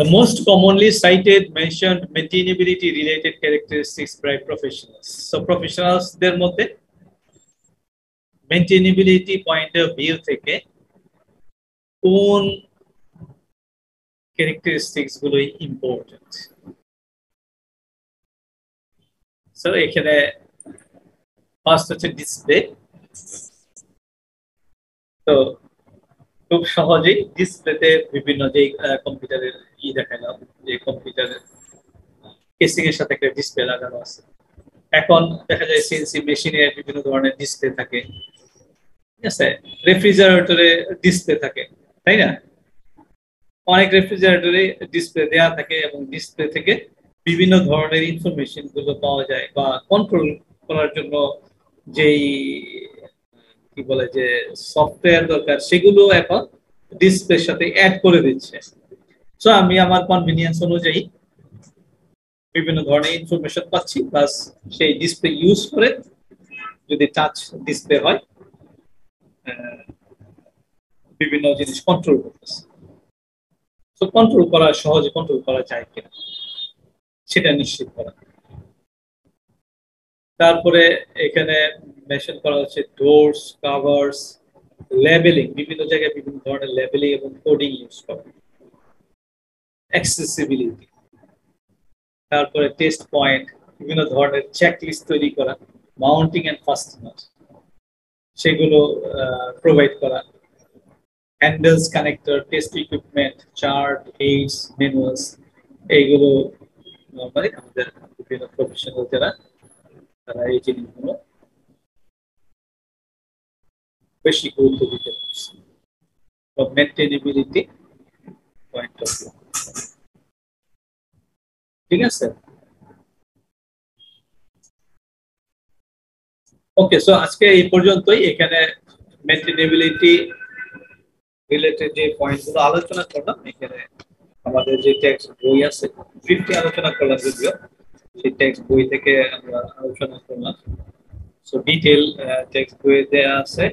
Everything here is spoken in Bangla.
The most commonly cited mentioned maintainability related characteristics by professionals. So professionals der moddhe maintainability point of view থেকে কোন characteristics গুলো important. So এখানে ফার্স্ট হচ্ছে ডিসপ্লে। তো খুব সহজেই ডিসপ্লেতে বিভিন্ন যে কম্পিউটারের দেখালাম, যে কম্পিউটারের কেসিং এর সাথে একটা ডিসপ্লে লাগানো আছে। এখন দেখা যায় সিএনসি মেশিনে বিভিন্ন ধরনের ডিসপ্লে থাকে, ঠিক আছে, রেফ্রিজারেটরে ডিসপ্লে থাকে, তাই না? অনেক রেফ্রিজারেটরে ডিসপ্লে দেয়া থাকে এবং ডিসপ্লে থেকে বিভিন্ন ধরনের ইনফরমেশন গুলো পাওয়া যায় বা কন্ট্রোল করার জন্য যেই কি বলে যে সফটওয়্যার দরকার সেগুলো এখন ডিসপ্লের সাথে অ্যাড করে দিচ্ছে। সো আমি আমার কনভিনিয়েন্স অনুযায়ী বিভিন্ন ধরনের ইনফরমেশন পাচ্ছি, প্লাস সেই ডিসপ্লে ইউজ করে যদি টাচ ডিসপ্লে হয় বিভিন্ন জিনিস কন্ট্রোল করতেছে। তো কন্ট্রোল করা সহজে কন্ট্রোল করা যায় কিনা সেটা নিশ্চিত করা। তারপরে এখানে মেনশন করা হচ্ছে ডোরস, কভারস, লেবেলিং, বিভিন্ন জায়গায় বিভিন্ন ধরনের লেবেলিং এবং কোডিং ইউজ করা, অ্যাক্সেসিবিলিটি, তারপরে টেস্ট পয়েন্ট, বিভিন্ন ধরনের চেকলিস্ট তৈরি করা, মাউন্টিং এন্ড ফাস্টেনার সেগুলো প্রোভাইড করা, handles, connector, test equipment, chart, AIDS, manuals, এইগুলো নরমালি আমাদের বিভিন্ন প্রফেশনাল যারা তারা এই জিনিসগুলো বেশি গুরুত্ব দিতে পারছে মেইনটেনেবিলিটি পয়েন্ট অফ ভিউ। ঠিক আছে, ওকে। সো আজকে এই পর্যন্তই। এখানে মেইনটেনেবিলিটি রিলেটেড যে পয়েন্টগুলো আলোচনা করলাম, এখানে আমাদের যে টেক্সট বই আছে 50 আলোচনা করলাম, যদিও সেই টেক্সট বই থেকে আমরা আলোচনা করলাম। সো ডিটেইল টেক্সট বইয়ে দেওয়া আছে।